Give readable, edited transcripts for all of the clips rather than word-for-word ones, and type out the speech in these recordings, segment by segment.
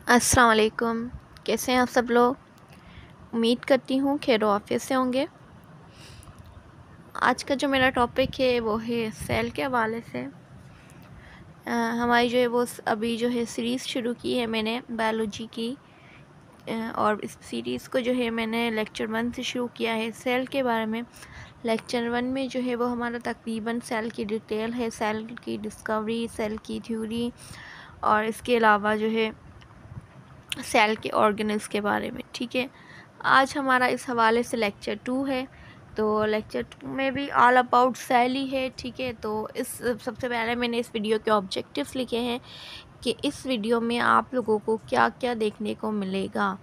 अस्सलाम वालेकुम। कैसे हैं आप सब लोग? उम्मीद करती हूँ खैर आफियत से होंगे। आज का जो मेरा टॉपिक है वो है सेल के हवाले से। हमारी जो है वो अभी जो है सीरीज़ शुरू की है मैंने बायोलॉजी की, और इस सीरीज़ को जो है मैंने लेक्चर 1 से शुरू किया है सेल के बारे में। लेक्चर 1 में जो है वो हमारा तकरीबन सेल की डिटेल है, सेल की डिस्कवरी, सेल की थ्योरी, और इसके अलावा जो है सेल के ऑर्गेनल्स के बारे में। ठीक है, आज हमारा इस हवाले से लेक्चर 2 है। तो लेक्चर 2 में भी ऑल अबाउट सेल ही है। ठीक है, तो इस सबसे पहले मैंने इस वीडियो के ऑब्जेक्टिव्स लिखे हैं कि इस वीडियो में आप लोगों को क्या क्या देखने को मिलेगा।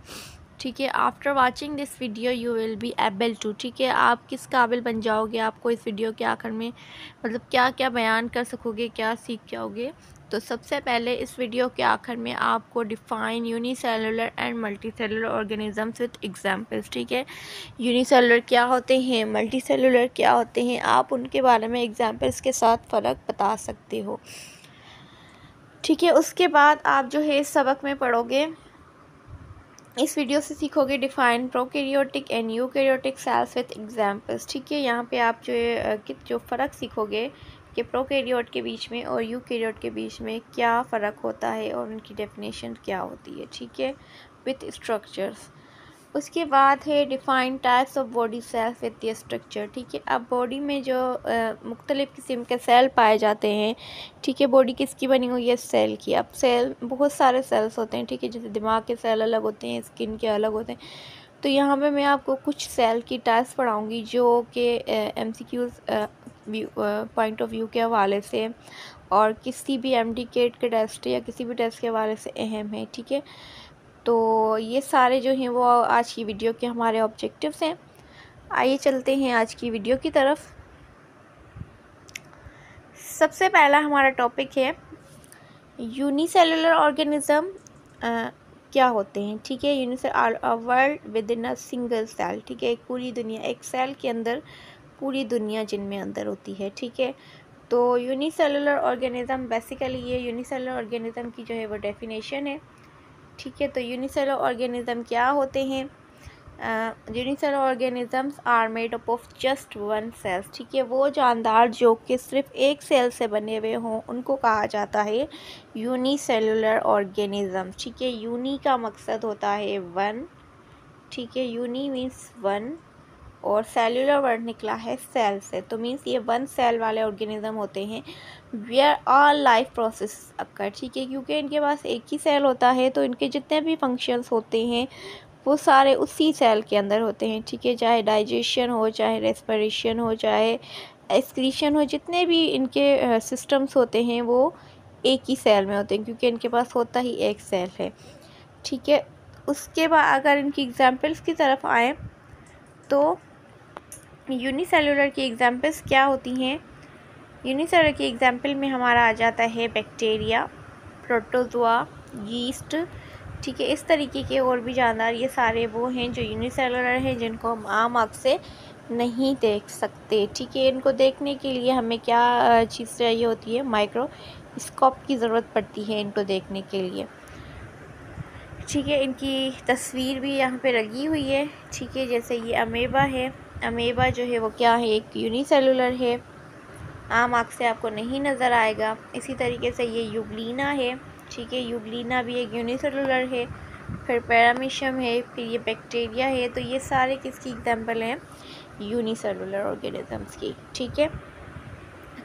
ठीक है, after watching this video you will be able to, ठीक है, आप किस काबिल बन जाओगे, आपको इस वीडियो के आखिर में मतलब क्या क्या बयान कर सकोगे, क्या सीख जाओगे। तो सबसे पहले इस वीडियो के आखिर में आपको define unicellular and multicellular organisms with examples. ठीक है, यूनिसेलुलर क्या होते हैं, मल्टीसेलुलर क्या होते हैं, आप उनके बारे में एग्जांपल्स के साथ फ़र्क बता सकते हो। ठीक है, उसके बाद आप जो है इस सबक में पढ़ोगे, इस वीडियो से सीखोगे define prokaryotic and eukaryotic cells with examples. ठीक है, यहाँ पे आप जो फ़र्क सीखोगे कि प्रोकैरियोट के बीच में और यूकैरियोट के बीच में क्या फ़र्क होता है और उनकी डेफिनेशन क्या होती है। ठीक है, विथ स्ट्रक्चर्स। उसके बाद है define types of body cells with the structure. ठीक है, अब बॉडी में जो मुख्तलिफ़ किस्म के सेल पाए जाते हैं। ठीक है, बॉडी किसकी बनी हुई है, सेल की। अब सेल बहुत सारे सेल्स होते हैं। ठीक है, जैसे दिमाग के सेल अलग होते हैं, स्किन के अलग होते हैं। तो यहाँ पे मैं आपको कुछ सेल की टाइप्स पढ़ाऊँगी जो कि MCQs पॉइंट ऑफ व्यू के हवाले से और किसी भी MD के टेस्ट या किसी भी टेस्ट के हवाले से अहम है। ठीक है, तो ये सारे जो हैं वो आज की वीडियो के हमारे ऑब्जेक्टिव्स हैं। आइए चलते हैं आज की वीडियो की तरफ। सबसे पहला हमारा टॉपिक है यूनिसेलुलर ऑर्गेनिज्म क्या होते हैं। ठीक है, unicellular world within a single cell. ठीक है, एक पूरी दुनिया, एक सेल के अंदर पूरी दुनिया जिनमें अंदर होती है। ठीक है, तो यूनिसेलुलर ऑर्गेनिज्म बेसिकली ये यूनिसेलुलर ऑर्गेनिज्म की जो है वो डेफिनेशन है। ठीक है, तो यूनिसेलुलर ऑर्गेनिज्म क्या होते हैं। Unicellular organisms are made up of just one cells. ठीक है, वो जानदार जो कि सिर्फ एक सेल से बने हुए हों उनको कहा जाता है यूनिसेलुलर ऑर्गेनिज्म। ठीक है, यूनी का मकसद होता है वन। ठीक है, यूनी मीन्स वन और सेलुलर वर्ड निकला है सेल से, तो मीन्स ये वन सेल वाले ऑर्गेनिज्म होते हैं where all life process occur. ठीक है, क्योंकि इनके पास एक ही सेल होता है तो इनके जितने भी फंक्शंस होते हैं वो सारे उसी सेल के अंदर होते हैं। ठीक है, चाहे डाइजेशन हो, चाहे रेस्पिरेशन हो, चाहे एक्सक्रीशन हो, जितने भी इनके सिस्टम्स होते हैं वो एक ही सेल में होते हैं क्योंकि इनके पास होता ही एक सेल है। ठीक है, उसके बाद अगर इनकी एग्जांपल्स की तरफ आएँ तो यूनिसेलुलर की एग्जांपल्स क्या होती हैं। यूनिसेलुलर की एग्जांपल में हमारा आ जाता है बैक्टीरिया, प्रोटोजोआ, यीस्ट। ठीक है, इस तरीके के और भी जानदार ये सारे वो हैं जो यूनिसेलुलर हैं जिनको हम आम आँख से नहीं देख सकते। ठीक है, इनको देखने के लिए हमें क्या चीज़ चाहिए होती है, माइक्रोस्कोप की ज़रूरत पड़ती है इनको देखने के लिए। ठीक है, इनकी तस्वीर भी यहाँ पे लगी हुई है। ठीक है, जैसे ये अमेबा है, अमेबा जो है वो क्या है, एक यूनिसेलुलर है, आम आँख से आपको नहीं नज़र आएगा। इसी तरीके से ये यूग्लिना है। ठीक है, यूग्लिना भी एक यूनिसेलुलर है। फिर पैरामीशियम है, फिर ये बैक्टीरिया है। तो ये सारे किसकी एग्जांपल हैं, यूनिसेलुलर ऑर्गेनिजम्स की। ठीक है,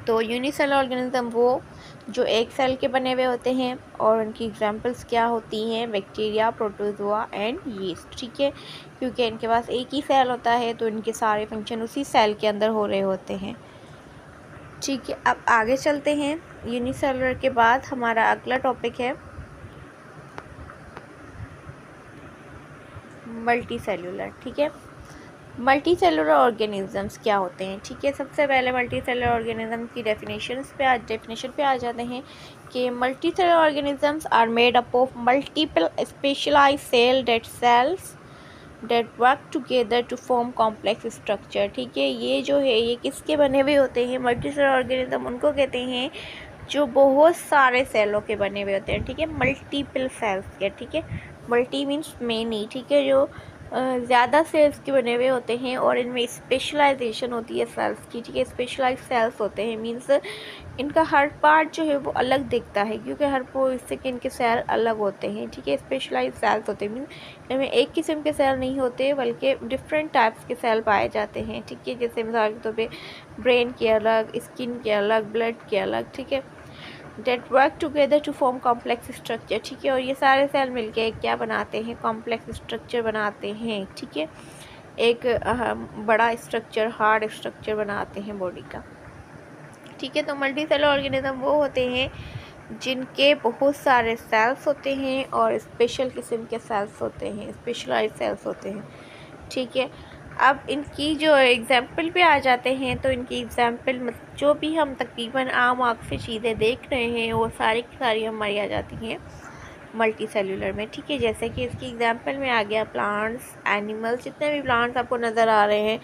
तो यूनिसेलुलर ऑर्गेनिज्म वो जो एक सेल के बने हुए होते हैं और उनकी एग्जांपल्स क्या होती हैं, बैक्टीरिया, प्रोटोजोआ एंड यीस्ट। ठीक है, क्योंकि इनके पास एक ही सेल होता है तो इनके सारे फंक्शन उसी सेल के अंदर हो रहे होते हैं। ठीक है, अब आगे चलते हैं। यूनिसेलुलर के बाद हमारा अगला टॉपिक है मल्टीसेलुलर। ठीक है, मल्टीसेलुलर ऑर्गेनिजम्स क्या होते हैं। ठीक है, सबसे पहले मल्टीसेलुलर ऑर्गेनिज्म की डेफिनेशन पे आ जाते हैं कि multicellular organisms are made up of multiple specialised cells that work together to form complex structure. ठीक है, ये जो है ये किसके बने हुए होते हैं, मल्टीसेलुलर ऑर्गेनिज्म उनको कहते हैं जो बहुत सारे सेलों के बने हुए होते हैं, ठीक है, मल्टीपल सेल्स के, ठीक है, मल्टी मीन्स मेनी, ठीक है, जो ज़्यादा सेल्स के बने हुए होते हैं और इनमें स्पेशलाइजेशन होती है सेल्स की, ठीक है, स्पेशलाइज सेल्स होते हैं, मीन्स इनका हर पार्ट जो है वो अलग दिखता है, क्योंकि हर इससे के इनके सेल अलग होते हैं, ठीक है, स्पेशलाइज सेल्स होते हैं, मीन इनमें एक किस्म के सेल नहीं होते बल्कि डिफरेंट टाइप्स के सेल पाए जाते हैं, ठीक है, जैसे मिसाल के तौर पे ब्रेन के अलग, स्किन के अलग, ब्लड के अलग, ठीक है, that work together to form complex structure, ठीक है, और ये सारे सेल मिलके क्या बनाते हैं, कॉम्प्लेक्स स्ट्रक्चर बनाते हैं, ठीक है, एक बड़ा स्ट्रक्चर, हार्ड स्ट्रक्चर बनाते हैं बॉडी का, ठीक है। तो मल्टी सेलुलर ऑर्गेनिज्म वो होते हैं जिनके बहुत सारे सेल्स होते हैं और स्पेशल किस्म के सेल्स होते हैं, स्पेशलाइज सेल्स होते हैं, ठीक है। अब इनकी जो एग्जाम्पल पे आ जाते हैं, तो इनकी एग्जाम्पल जो भी हम तकरीबन आम आँख से चीज़ें देख रहे हैं वो सारी की सारी हमारी आ जाती हैं मल्टी सेलुलर में, ठीक है। जैसे कि इसकी एग्जाम्पल में आ गया प्लांट्स, एनिमल्स, जितने भी प्लांट्स आपको नज़र आ रहे हैं,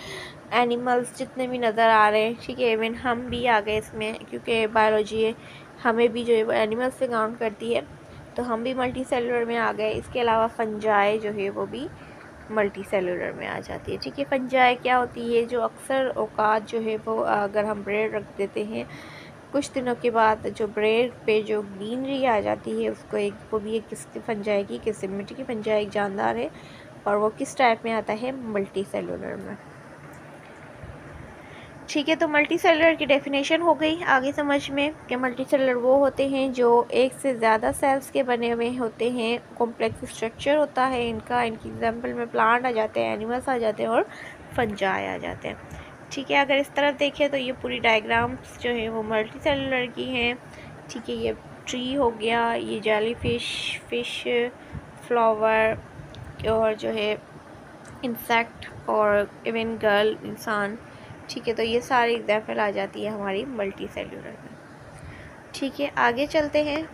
एनिमल्स जितने भी नज़र आ रहे हैं, ठीक है, इवन हम भी आ गए इसमें, क्योंकि बायोलॉजी हमें भी जो है वो एनिमल्स से काउंट करती है, तो हम भी मल्टी सेलुलर में आ गए। इसके अलावा फंजाई जो है वो भी मल्टी सेलुलर में आ जाती है, ठीक है। फंजाई क्या होती है, जो अक्सर औकात जो है वो अगर हम ब्रेड रख देते हैं कुछ दिनों के बाद जो ब्रेड पे जो ग्रीनरी आ जाती है उसको वो भी एक किस्म फंजाई की किस्म में, ठीक है, फंजाई एक जानदार है और वो किस टाइप में आता है, मल्टी सेलुलर में, ठीक है। तो मल्टी सेलुलर की डेफिनेशन हो गई आगे समझ में कि मल्टी सेलुलर वो होते हैं जो एक से ज़्यादा सेल्स के बने हुए होते हैं, कॉम्प्लेक्स स्ट्रक्चर होता है इनका, इनकी एग्जांपल में प्लांट आ जाते हैं, एनिमल्स आ जाते हैं और फंजाई आ जाते हैं, ठीक है। अगर इस तरफ देखें तो ये पूरी डायग्राम्स जो है वो मल्टी सेलुलर की हैं, ठीक है। ये ट्री हो गया, ये जेली फिश, फ्लावर और जो है इंसेक्ट और इवन गर्ल, इंसान, ठीक है। तो ये सारी एग्जाम्पल आ जाती है हमारी मल्टी सेलुलर में, ठीक है। आगे चलते हैं,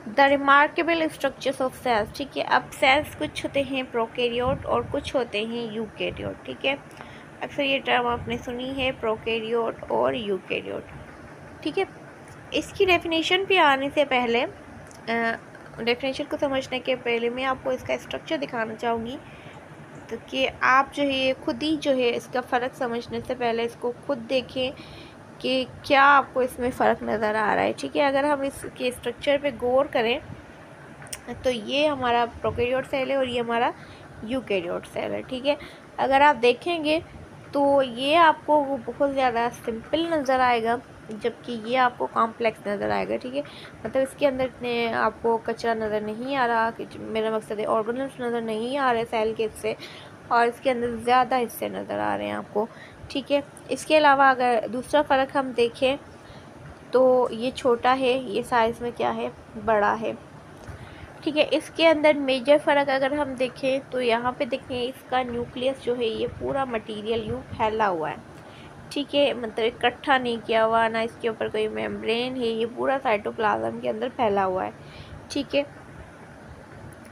the remarkable structures of cells, ठीक है। अब सेल्स कुछ होते हैं प्रोकैरियोट और कुछ होते हैं यूकैरियोट, ठीक है। अक्सर ये टर्म आपने सुनी है, प्रोकैरियोट और यूकैरियोट, ठीक है। इसकी डेफिनेशन पे आने से पहले, डेफिनेशन को समझने के पहले मैं आपको इसका स्ट्रक्चर दिखाना चाहूँगी, तो कि आप जो है खुद ही जो है इसका फ़र्क समझने से पहले इसको खुद देखें कि क्या आपको इसमें फ़र्क नज़र आ रहा है, ठीक है। अगर हम इसके स्ट्रक्चर पे गौर करें तो ये हमारा प्रोकैरियोट सेल है और ये हमारा यूकैरियोट सेल है, ठीक है। अगर आप देखेंगे तो ये आपको वो बहुत ज़्यादा सिंपल नज़र आएगा, जबकि ये आपको कॉम्प्लेक्स नज़र आएगा, ठीक है। मतलब इसके अंदर इतने आपको कचरा नज़र नहीं आ रहा, कि मेरा मकसद है ऑर्गेनल्स नज़र नहीं आ रहे सेल के हिस्से, और इसके अंदर ज़्यादा हिस्से नज़र आ रहे हैं आपको, ठीक है। इसके अलावा अगर दूसरा फ़र्क हम देखें तो ये छोटा है, ये साइज़ में क्या है, बड़ा है, ठीक है। इसके अंदर मेजर फ़र्क अगर हम देखें तो यहाँ पे देखें इसका न्यूक्लियस जो है ये पूरा मटेरियल यूँ फैला हुआ है, ठीक है, मतलब इकट्ठा नहीं किया हुआ, ना इसके ऊपर कोई मेम्ब्रेन है, ये पूरा साइटोप्लाज्म के अंदर फैला हुआ है, ठीक है।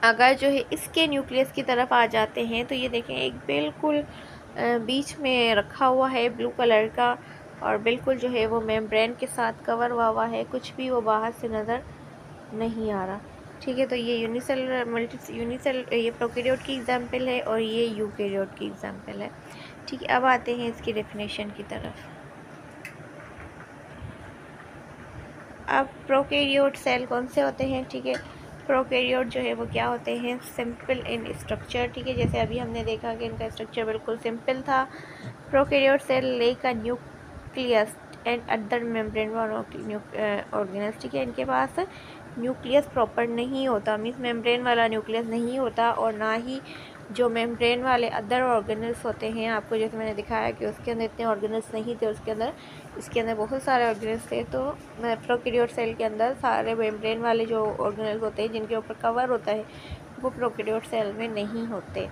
अगर जो है इसके न्यूक्लियस की तरफ आ जाते हैं तो ये देखें एक बिल्कुल बीच में रखा हुआ है ब्लू कलर का, और बिल्कुल जो है वो मेम्ब्रेन के साथ कवर हुआ है, कुछ भी वो बाहर से नज़र नहीं आ रहा, ठीक है। तो ये यूनिसेलुलर ये प्रोकैरियोट की एग्जांपल है और ये यूकैरियोट की एग्जांपल है, ठीक है। अब आते हैं इसकी डेफिनेशन की तरफ। अब प्रोकैरियोट सेल कौन से होते हैं, ठीक है। प्रोकैरियोट जो है वो क्या होते हैं, सिंपल इन स्ट्रक्चर, ठीक है। जैसे अभी हमने देखा कि इनका स्ट्रक्चर बिल्कुल सिंपल था। Prokaryote cell lack a nucleus and other membrane organelles, ठीक है। इनके पास न्यूक्लियस प्रॉपर नहीं होता, मीन्स मेम्ब्रेन वाला न्यूक्लियस नहीं होता, और ना ही जो मेम्ब्रेन वाले अदर ऑर्गेनल्स होते हैं, आपको जैसे मैंने दिखाया कि उसके अंदर इतने ऑर्गेनल्स नहीं थे, इसके अंदर बहुत सारे ऑर्गेनल्स थे। तो प्रोकैरियोट सेल के अंदर सारे मेम्ब्रेन वाले जो ऑर्गेनल्स होते हैं जिनके ऊपर कवर होता है वो प्रोकैरियोट सेल में नहीं होते।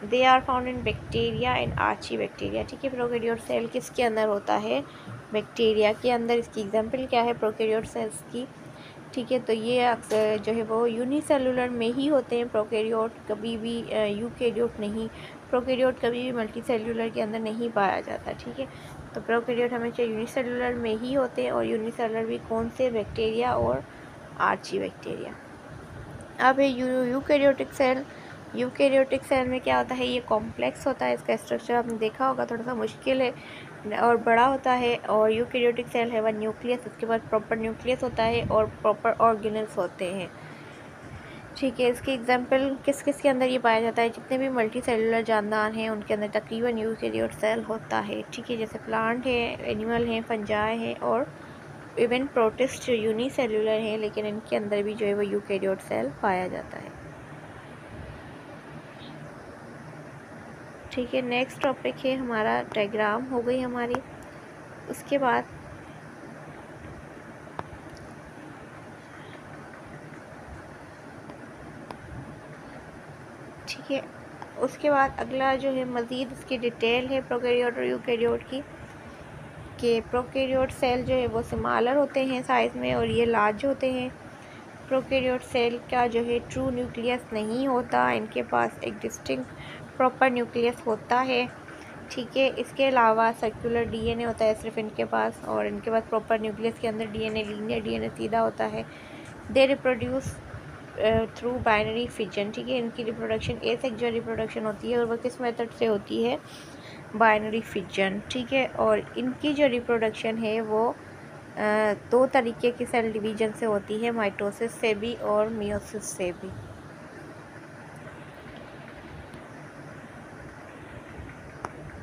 They are found in bacteria and archaea bacteria, ठीक है। प्रोकैरियोट सेल किसके अंदर होता है, बैक्टीरिया के अंदर। इसकी एग्जाम्पल क्या है प्रोकैरियोट सेल्स की, ठीक है। तो ये अक्सर जो है वो यूनिसेलुलर में ही होते हैं, प्रोकैरियोट कभी भी यूकैरियोट नहीं, प्रोकैरियोट कभी भी मल्टी सेलुलर के अंदर नहीं पाया जाता, ठीक है। तो प्रोकैरियोट हमेशा यूनिसेलुलर में ही होते हैं, और यूनिसेलुलर भी कौन से, बैक्टीरिया और आर्ची बैक्टीरिया। अब है यूकैरियोटिक सेल। यूकैरियोटिक सेल में क्या होता है, ये कॉम्प्लेक्स होता है, इसका स्ट्रक्चर आपने देखा होगा, थोड़ा सा मुश्किल है और बड़ा होता है। और यूकैरियोटिक सेल है वह न्यूक्लियस, उसके बाद प्रॉपर न्यूक्लियस होता है और प्रॉपर ऑर्गेनल्स होते हैं। ठीक है, इसके एग्जांपल किस किस के अंदर ये पाया जाता है, जितने भी मल्टी सेलुलर जानदार हैं उनके अंदर तकरीबन यूकैरियोट सेल होता है। ठीक है, जैसे प्लांट है, एनिमल हैं, फंजाई हैं और इवन प्रोटिस्ट जो यूनिसेलुलर हैं, लेकिन इनके अंदर भी जो है वो यूकैरियोट सेल पाया जाता है। ठीक है, नेक्स्ट टॉपिक है हमारा डायग्राम हो गई हमारी। उसके बाद ठीक है, उसके बाद अगला जो है मज़ीद इसकी डिटेल है प्रोकैरियोट और यूकैरियोट की, कि प्रोकैरियोट सेल जो है वो स्मॉलर होते हैं साइज़ में और ये लार्ज होते हैं। प्रोकैरियोट सेल का जो है ट्रू न्यूक्लियस नहीं होता, इनके पास एक डिस्टिंक्ट प्रॉपर न्यूक्लियस होता है। ठीक है, इसके अलावा सर्कुलर डीएनए होता है सिर्फ इनके पास, और इनके पास प्रॉपर न्यूक्लियस के अंदर डीएनए लीनियर डीएनए सीधा होता है। They reproduce through binary fission. ठीक है, इनकी रिप्रोडक्शन एसेक्सुअल रिप्रोडक्शन होती है और वह किस मेथड से होती है, बाइनरी फिजन। ठीक है, और इनकी जो रिप्रोडक्शन है वो दो तरीके की सेल डिवीजन से होती है, माइटोसिस से भी और मियोसिस से भी।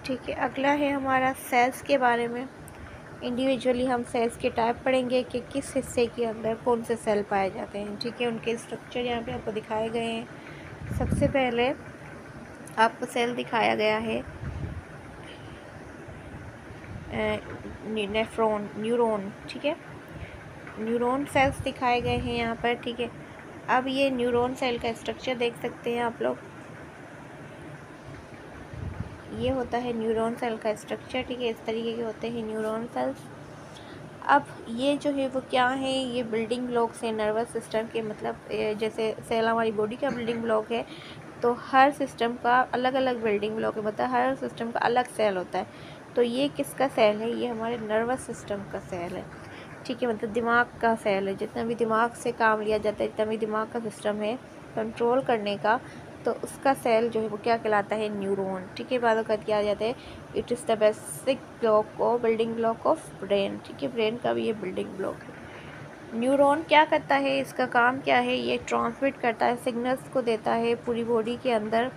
ठीक है, अगला है हमारा सेल्स के बारे में। इंडिविजुअली हम सेल्स के टाइप पढ़ेंगे कि किस हिस्से के अंदर कौन से सेल पाए जाते हैं। ठीक है, उनके स्ट्रक्चर यहाँ पे आपको दिखाए गए हैं। सबसे पहले आपको सेल दिखाया गया है नेफ्रॉन, न्यूरॉन। ठीक है, न्यूरॉन सेल्स दिखाए गए हैं यहाँ पर। ठीक है, अब ये न्यूरॉन सेल का स्ट्रक्चर देख सकते हैं आप लोग, ये होता है न्यूरॉन सेल का स्ट्रक्चर। ठीक है, इस तरीके के होते हैं न्यूरॉन सेल्स। अब ये जो है वो क्या है, ये बिल्डिंग ब्लॉक्स हैं नर्वस सिस्टम के, मतलब जैसे सेल हमारी बॉडी का बिल्डिंग ब्लॉक है, तो हर सिस्टम का अलग अलग बिल्डिंग ब्लॉक है, मतलब हर सिस्टम का अलग सेल होता है। तो ये किसका सेल है, ये हमारे नर्वस सिस्टम का सेल है। ठीक है, मतलब दिमाग का सेल है, जितना भी दिमाग से काम लिया जाता है, जितना भी दिमाग का सिस्टम है कंट्रोल करने का, तो उसका सेल जो है वो क्या कहलाता है, न्यूरॉन। ठीक है, बाद में किया जाता है it is the basic block of building block of brain. ठीक है, ब्रेन का भी ये बिल्डिंग ब्लॉक है। न्यूरॉन क्या करता है, इसका काम क्या है, ये ट्रांसमिट करता है, सिग्नल्स को देता है पूरी बॉडी के अंदर।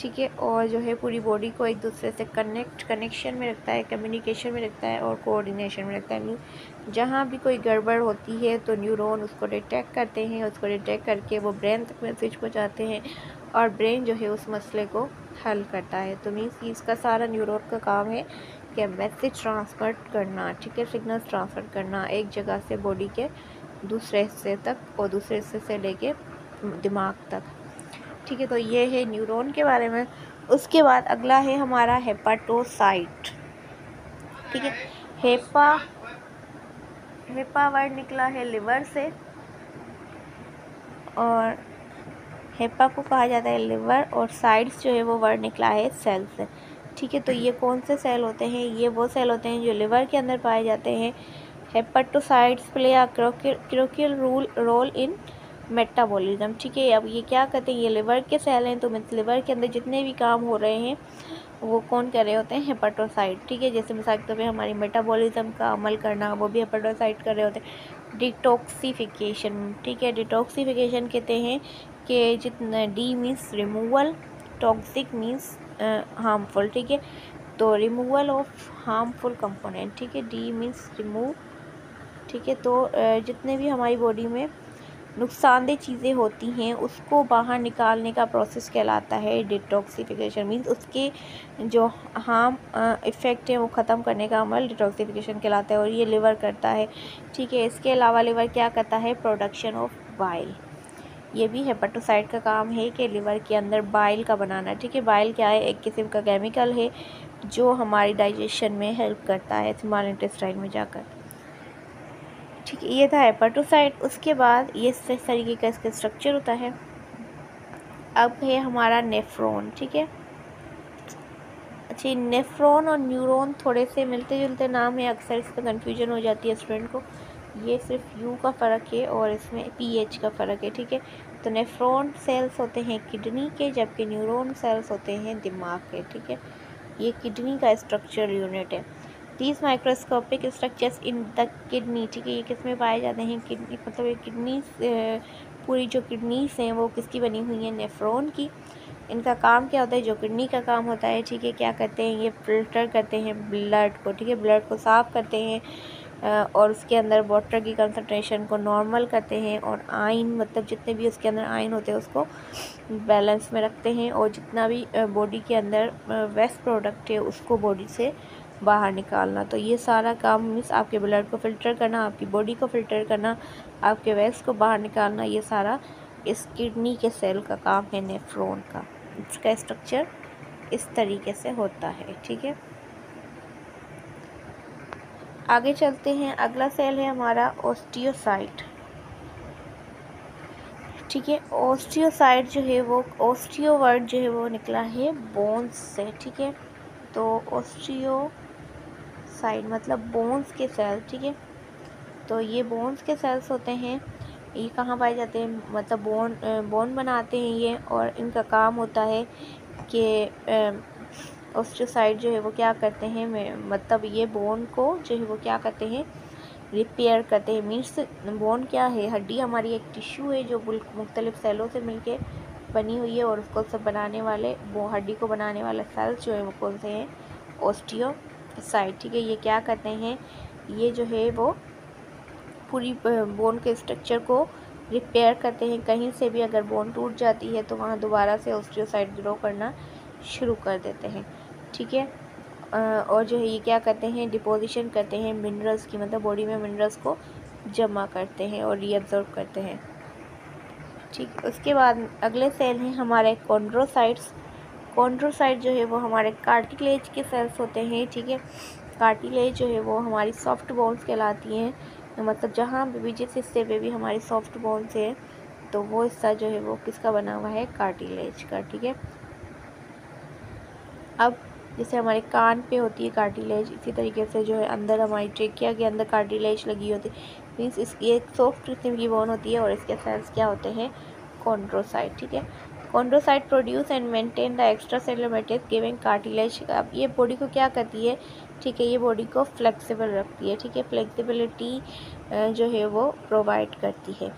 ठीक है, और जो है पूरी बॉडी को एक दूसरे से कनेक्शन में रखता है, कम्युनिकेशन में रखता है और कोऑर्डिनेशन में रखता है। मीन जहाँ भी कोई गड़बड़ होती है तो न्यूरॉन उसको डिटेक्ट करते हैं, उसको डिटेक्ट करके वो ब्रेन तक मैसेज पहुँचाते हैं और ब्रेन जो है उस मसले को हल करता है। तो मीन्स कि इसका सारा न्यूरॉन का काम है कि मैसेज ट्रांसफ़र करना। ठीक है, सिग्नल्स ट्रांसफ़र करना एक जगह से बॉडी के दूसरे हिस्से तक और दूसरे हिस्से से लेके दिमाग तक। ठीक है, तो ये है न्यूरॉन के बारे में। उसके बाद अगला है हमारा हेपाटोसाइट। ठीक है, हेपा वर्ड निकला है लिवर से, और हेपा को कहा जाता है लिवर, और साइड्स जो है वो वर्ड निकला है सेल से। ठीक है, तो ये कौन से सेल होते हैं, ये वो सेल होते हैं जो लिवर के अंदर पाए जाते हैं। Hepatocytes play a crucial role in metabolism. ठीक है, अब ये क्या करते हैं, ये लिवर के सेल हैं, तो मीन्स लिवर के अंदर जितने भी काम हो रहे हैं वो कौन कर रहे होते हैं, हेपाटोसाइट। ठीक है, जैसे मिसाल के तौर पे हमारी मेटाबॉलिज्म का अमल करना, वो भी हेपाटोसाइट कर रहे होते हैं। डिटॉक्सिफिकेशन। ठीक है, डिटॉक्सिफिकेशन कहते हैं कि जितना D means removal, toxic means harmful. ठीक है, तो रिमूवल ऑफ हार्मफुल कंपोनेंट। ठीक है, डी मीन्स रिमूव। ठीक है, तो जितने भी हमारी बॉडी में नुकसानदेह चीज़ें होती हैं उसको बाहर निकालने का प्रोसेस कहलाता है डिटॉक्सिफिकेशन। मीन्स उसके जो हार्म इफ़ेक्ट है वो ख़त्म करने का अमल डिटॉक्सिफिकेशन कहलाता है, और ये लिवर करता है। ठीक है, इसके अलावा लिवर क्या करता है, प्रोडक्शन ऑफ बाइल। ये भी हेपाटोसाइट का काम है कि लिवर के अंदर बाइल का बनाना। ठीक है, बाइल क्या है, एक किस्म का केमिकल है जो हमारी डाइजेशन में हेल्प करता है स्मॉल इंटेस्टाइन में जाकर। ठीक है, ये था हेपाटोसाइट। उसके बाद ये इस तरीके का इसका स्ट्रक्चर होता है। अब है हमारा नेफ्रॉन। ठीक है, अच्छी नेफ्रॉन और न्यूरॉन थोड़े से मिलते जुलते नाम है, अक्सर इसमें कन्फ्यूजन हो जाती है स्टूडेंट को। ये सिर्फ यू का फ़र्क है और इसमें पीएच का फ़र्क है, ठीक है। तो नेफ्रॉन सेल्स होते हैं किडनी के, जबकि न्यूरॉन सेल्स होते हैं दिमाग के, ठीक है। ये किडनी का स्ट्रक्चरल यूनिट है। These microscopic structures in the kidney, ठीक है। ये किस में पाए जाते हैं? किडनी, मतलब ये किडनी, पूरी जो किडनीज हैं वो किसकी बनी हुई है? नेफ्रॉन की। इनका काम क्या होता है? जो किडनी का काम होता है, ठीक है, क्या करते हैं? ये फिल्टर करते हैं ब्लड को, ठीक है, ब्लड को साफ़ करते हैं और उसके अंदर वाटर की कंसंट्रेशन को नॉर्मल करते हैं और आयन, मतलब जितने भी उसके अंदर आयन होते हैं उसको बैलेंस में रखते हैं, और जितना भी बॉडी के अंदर वेस्ट प्रोडक्ट है उसको बॉडी से बाहर निकालना। तो ये सारा काम मीन्स आपके ब्लड को फ़िल्टर करना, आपकी बॉडी को फ़िल्टर करना, आपके वेस्ट को बाहर निकालना, ये सारा इस किडनी के सेल का काम है, नेफ्रॉन का। इसका स्ट्रक्चर इस तरीके से होता है, ठीक है। आगे चलते हैं। अगला सेल है हमारा ओस्टियोसाइट, ठीक है। ओस्टियोसाइट जो है वो, ओस्टियो वर्ड जो है वो निकला है बोन्स से, ठीक है। तो ओस्टियोसाइट मतलब बोन्स के सेल, ठीक है। तो ये बोन्स के सेल्स होते हैं। ये कहाँ पाए जाते हैं? मतलब बोन बनाते हैं ये, और इनका काम होता है कि ओस्टियोसाइट जो है वो क्या करते हैं, मतलब ये बोन को जो है वो क्या करते हैं? रिपेयर करते हैं। मीन्स बोन क्या है? हड्डी हमारी एक टिश्यू है जो मुख्तलिफ सेलों से मिलके बनी हुई है, और उसको सब बनाने वाले, वो हड्डी को बनाने वाले सेल्स जो है वो कौन से हैं? ओस्टियोसाइट, ठीक है। ये क्या करते हैं? ये जो है वो पूरी बोन के स्ट्रक्चर को रिपेयर करते हैं। कहीं से भी अगर बोन टूट जाती है तो वहाँ दोबारा से ओस्टियोसाइट ग्रो करना शुरू कर देते हैं, ठीक है। और जो है ये क्या करते हैं? डिपोजिशन करते हैं मिनरल्स की, मतलब बॉडी में मिनरल्स को जमा करते हैं और रीअब्जॉर्ब करते हैं, ठीक। उसके बाद अगले सेल हैं हमारे कॉन्ड्रोसाइट्स। कॉन्ड्रोसाइट जो है वो हमारे कार्टिलेज के सेल्स होते हैं, ठीक है। कार्टिलेज जो है वो हमारी सॉफ्ट बोन्स कहलाती हैं, मतलब जहाँ भी जिस हिस्से पे भी हमारी सॉफ्ट बोन्स है तो वो हिस्सा जो है वो किसका बना हुआ है? कार्टिलेज का, ठीक है। अब जैसे हमारे कान पे होती है कार्टिलेज, इसी तरीके से जो है अंदर हमारी ट्रेकिया के अंदर कार्टिलेज लगी होती है। मीन्स इसकी एक सॉफ्ट किस्म की बोन होती है और इसके सेल्स क्या होते हैं? कॉन्ड्रोसाइट, ठीक है। Chondrocyte produce and maintain the extra cellular matrix giving cartilage. अब ये बॉडी को क्या करती है? ठीक है, ये बॉडी को फ्लेक्सिबल रखती है, ठीक है। फ्लेक्सिबिलिटी जो है वो प्रोवाइड करती है।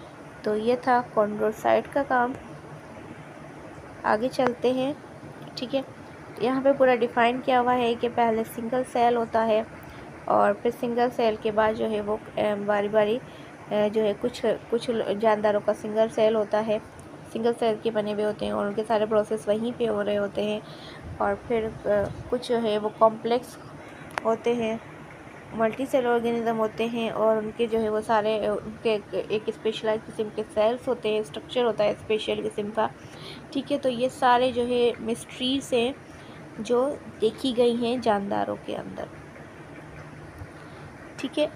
तो ये था कॉन्ड्रोसाइट का काम। आगे चलते हैं, ठीक है। यहाँ पे पूरा डिफ़ाइन किया हुआ है कि पहले सिंगल सेल होता है और फिर सिंगल सेल के बाद जो है वो बारी बारी जो है कुछ जानदारों का सिंगल सेल होता है, सिंगल सेल के बने हुए होते हैं और उनके सारे प्रोसेस वहीं पे हो रहे होते हैं। और फिर कुछ जो है वो कॉम्प्लेक्स होते हैं, मल्टी सेल ऑर्गेनिज्म होते हैं और उनके जो है वो सारे उनके एक स्पेशलाइज किस्म के सेल्स होते हैं, स्ट्रक्चर होता है स्पेशल किस्म का, ठीक है। तो ये सारे जो है मिस्ट्रीज हैं जो देखी गई हैं जानदारों के अंदर, ठीक है।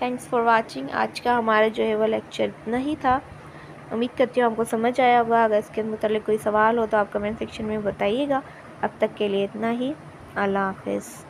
Thanks for watching. आज का हमारा जो है वो लेक्चर इतना ही था। उम्मीद करती हूँ आपको समझ आया होगा। अगर इसके मतलब कोई सवाल हो तो आप कमेंट सेक्शन में बताइएगा। अब तक के लिए इतना ही। अल्लाह हाफ़िज़।